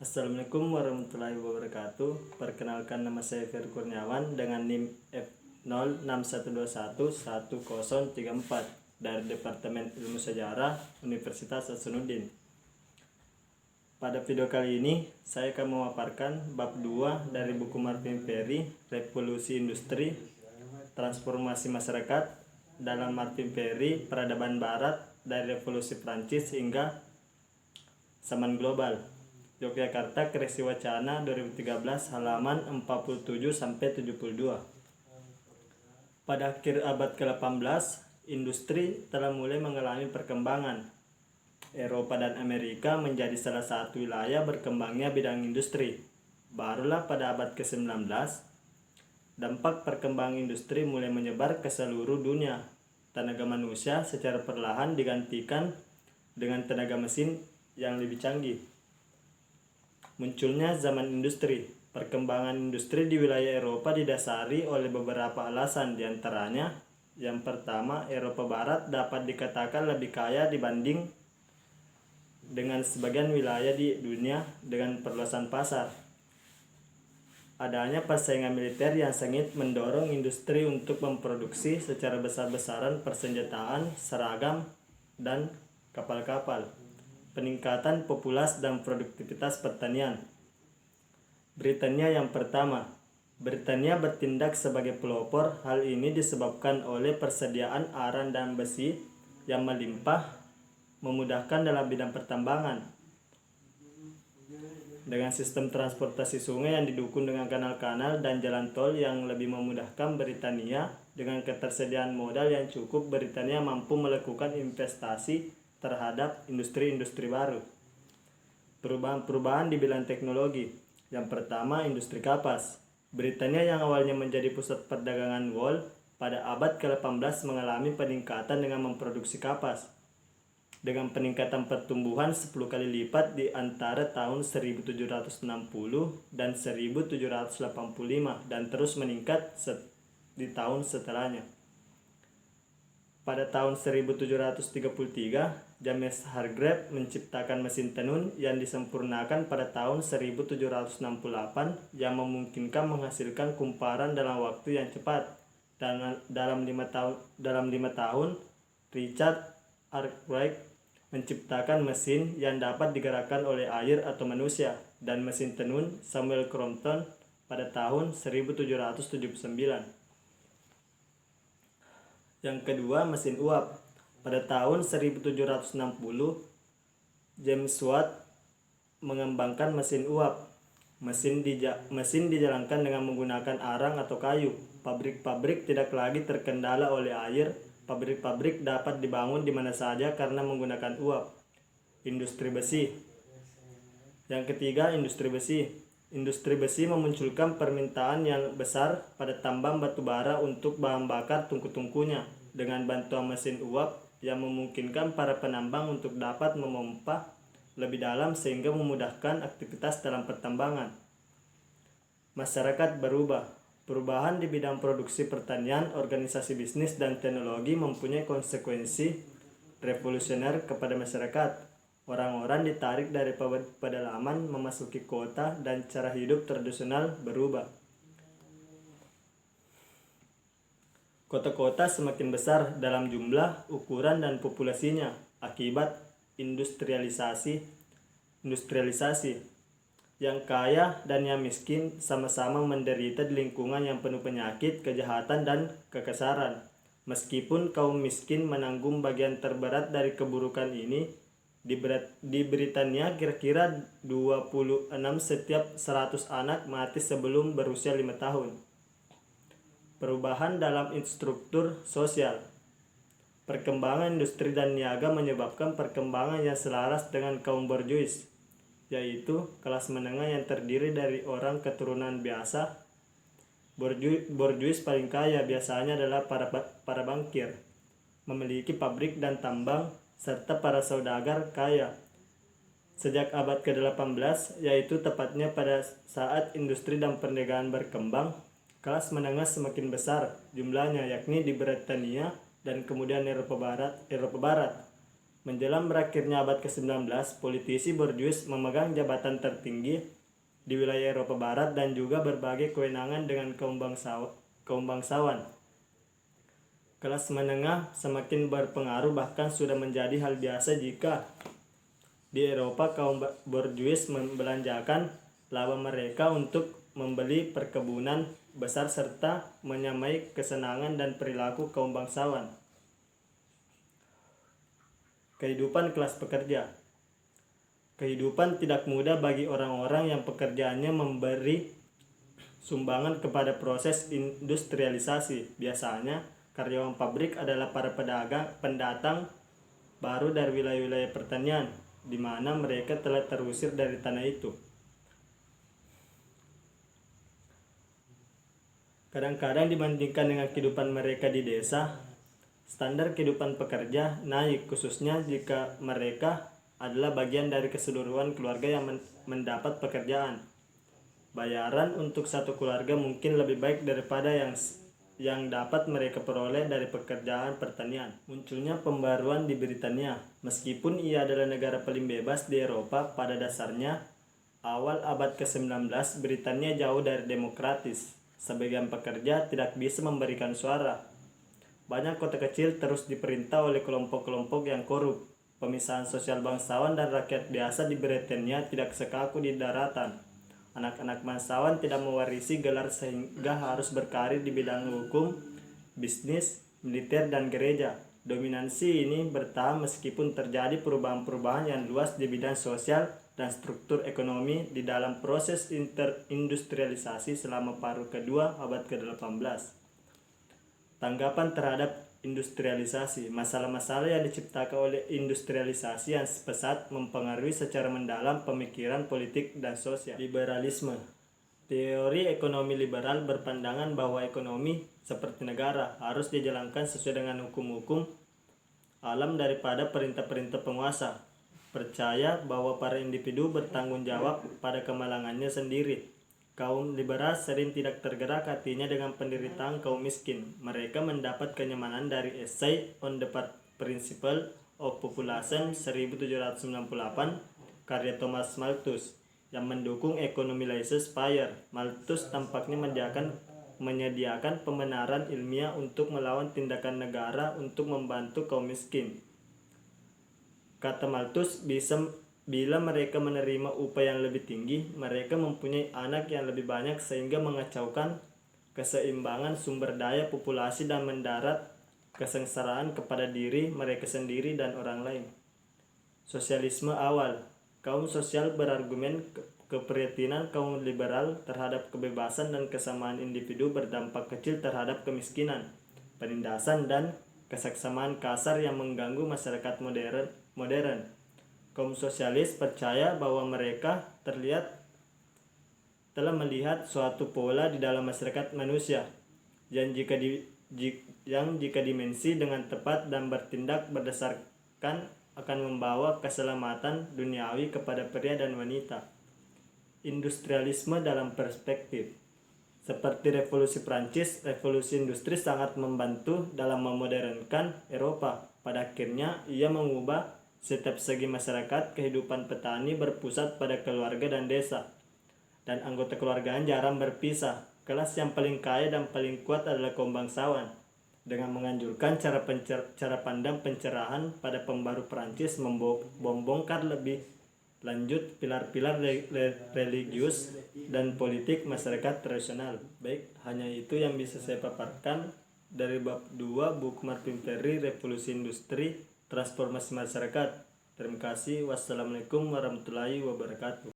Assalamualaikum warahmatullahi wabarakatuh. Perkenalkan, nama saya Ferry Kurniawan dengan NIM F061211034 dari Departemen Ilmu Sejarah Universitas Hasanuddin. Pada video kali ini saya akan memaparkan bab 2 dari buku Martin Perry, Revolusi Industri, Transformasi Masyarakat dalam Martin Perry, Peradaban Barat dari Revolusi Prancis hingga Zaman Global. Yogyakarta, Kreasi Wacana 2013, halaman 47-72. Pada akhir abad ke-18, industri telah mulai mengalami perkembangan. Eropa dan Amerika menjadi salah satu wilayah berkembangnya bidang industri. Barulah pada abad ke-19, dampak perkembangan industri mulai menyebar ke seluruh dunia. Tenaga manusia secara perlahan digantikan dengan tenaga mesin yang lebih canggih. Munculnya zaman industri. Perkembangan industri di wilayah Eropa didasari oleh beberapa alasan, diantaranya yang pertama, Eropa Barat dapat dikatakan lebih kaya dibanding dengan sebagian wilayah di dunia dengan perluasan pasar. Adanya persaingan militer yang sengit mendorong industri untuk memproduksi secara besar-besaran persenjataan, seragam, dan kapal-kapal. Peningkatan populasi dan produktivitas pertanian. Britania yang pertama. Britania bertindak sebagai pelopor. Hal ini disebabkan oleh persediaan aran dan besi yang melimpah, memudahkan dalam bidang pertambangan. Dengan sistem transportasi sungai yang didukung dengan kanal-kanal dan jalan tol yang lebih memudahkan Britania, dengan ketersediaan modal yang cukup, Britania mampu melakukan investasi terhadap industri-industri baru. Perubahan-perubahan di bidang teknologi. Yang pertama, industri kapas. Britania yang awalnya menjadi pusat perdagangan wol pada abad ke-18 mengalami peningkatan dengan memproduksi kapas. Dengan peningkatan pertumbuhan 10 kali lipat di antara tahun 1760 dan 1785 dan terus meningkat di tahun setelahnya. Pada tahun 1733, James Hargreaves menciptakan mesin tenun yang disempurnakan pada tahun 1768 yang memungkinkan menghasilkan kumparan dalam waktu yang cepat. Dalam 5 tahun, Richard Arkwright menciptakan mesin yang dapat digerakkan oleh air atau manusia, dan mesin tenun Samuel Crompton pada tahun 1779. Yang kedua, mesin uap. Pada tahun 1760, James Watt mengembangkan mesin uap. Mesin dijalankan dengan menggunakan arang atau kayu. Pabrik-pabrik tidak lagi terkendala oleh air. Pabrik-pabrik dapat dibangun di mana saja karena menggunakan uap. Industri besi. Yang ketiga, industri besi. Industri besi memunculkan permintaan yang besar pada tambang batu bara untuk bahan bakar tungku-tungkunya. Dengan bantuan mesin uap yang memungkinkan para penambang untuk dapat memompa lebih dalam sehingga memudahkan aktivitas dalam pertambangan. Masyarakat berubah. Perubahan di bidang produksi pertanian, organisasi bisnis, dan teknologi mempunyai konsekuensi revolusioner kepada masyarakat. Orang-orang ditarik dari pedalaman memasuki kota dan cara hidup tradisional berubah. Kota-kota semakin besar dalam jumlah, ukuran, dan populasinya akibat industrialisasi. Yang kaya dan yang miskin sama-sama menderita di lingkungan yang penuh penyakit, kejahatan, dan kekasaran. Meskipun kaum miskin menanggung bagian terberat dari keburukan ini, di Britania kira-kira 26 setiap 100 anak mati sebelum berusia 5 tahun. Perubahan dalam struktur sosial. Perkembangan industri dan niaga menyebabkan perkembangan yang selaras dengan kaum borjuis, yaitu kelas menengah yang terdiri dari orang keturunan biasa. Borjuis paling kaya biasanya adalah para bankir, memiliki pabrik dan tambang, serta para saudagar kaya. Sejak abad ke-18, yaitu tepatnya pada saat industri dan perdagangan berkembang, kelas menengah semakin besar jumlahnya, yakni di Britania dan kemudian Eropa Barat. Menjelang berakhirnya abad ke-19, politisi borjuis memegang jabatan tertinggi di wilayah Eropa Barat dan juga berbagai kewenangan dengan kaum bangsawan. Kelas menengah semakin berpengaruh, bahkan sudah menjadi hal biasa jika di Eropa kaum borjuis membelanjakan laba mereka untuk membeli perkebunan besar serta menyamai kesenangan dan perilaku kaum bangsawan. Kehidupan kelas pekerja. Kehidupan tidak mudah bagi orang-orang yang pekerjaannya memberi sumbangan kepada proses industrialisasi. Biasanya karyawan pabrik adalah para pendatang baru dari wilayah-wilayah pertanian, di mana mereka telah terusir dari tanah itu. Kadang-kadang dibandingkan dengan kehidupan mereka di desa, standar kehidupan pekerja naik, khususnya jika mereka adalah bagian dari keseluruhan keluarga yang mendapat pekerjaan. Bayaran untuk satu keluarga mungkin lebih baik daripada yang dapat mereka peroleh dari pekerjaan pertanian. Munculnya pembaruan di Britania. Meskipun ia adalah negara paling bebas di Eropa, pada dasarnya awal abad ke-19 Britania jauh dari demokratis. Sebagian pekerja tidak bisa memberikan suara. Banyak kota kecil terus diperintah oleh kelompok-kelompok yang korup. Pemisahan sosial bangsawan dan rakyat biasa di Britania tidak sekaku di daratan. Anak-anak bangsawan tidak mewarisi gelar sehingga harus berkarir di bidang hukum, bisnis, militer, dan gereja. Dominansi ini bertahan meskipun terjadi perubahan-perubahan yang luas di bidang sosial dan struktur ekonomi di dalam proses industrialisasi selama paruh kedua abad ke-18. Tanggapan terhadap industrialisasi. Masalah-masalah yang diciptakan oleh industrialisasi yang pesat mempengaruhi secara mendalam pemikiran politik dan sosial. Liberalisme. Teori ekonomi liberal berpandangan bahwa ekonomi seperti negara harus dijalankan sesuai dengan hukum-hukum alam daripada perintah-perintah penguasa. Percaya bahwa para individu bertanggung jawab pada kemalangannya sendiri. Kaum liberal sering tidak tergerak hatinya dengan penderitaan kaum miskin. Mereka mendapat kenyamanan dari Essay on the Principle of Population 1798 karya Thomas Malthus yang mendukung ekonomi laissez-faire. Malthus tampaknya menyediakan pembenaran ilmiah untuk melawan tindakan negara untuk membantu kaum miskin. Kata Malthus, bila mereka menerima upah yang lebih tinggi, mereka mempunyai anak yang lebih banyak sehingga mengacaukan keseimbangan sumber daya populasi dan mendarat kesengsaraan kepada diri mereka sendiri dan orang lain. Sosialisme awal. Kaum sosial berargumen keprihatinan kaum liberal terhadap kebebasan dan kesamaan individu berdampak kecil terhadap kemiskinan, penindasan, dan keseksamaan kasar yang mengganggu masyarakat modern. Kaum sosialis percaya bahwa mereka telah melihat suatu pola di dalam masyarakat manusia yang jika dimensi dengan tepat dan bertindak berdasarkan akan membawa keselamatan duniawi kepada pria dan wanita. Industrialisme dalam perspektif. Seperti revolusi Prancis, revolusi industri sangat membantu dalam memodernkan Eropa. Pada akhirnya ia mengubah setiap segi masyarakat. Kehidupan petani berpusat pada keluarga dan desa, dan anggota keluargaan jarang berpisah. Kelas yang paling kaya dan paling kuat adalah kaum bangsawan. Dengan menganjurkan cara pandang pencerahan pada pembaru Prancis membongkar lebih lanjut pilar-pilar religius dan politik masyarakat tradisional. Baik, hanya itu yang bisa saya paparkan dari bab 2 buku Martin Ferry, Revolusi Industri, Transformasi Masyarakat. Terima kasih. Wassalamualaikum warahmatullahi wabarakatuh.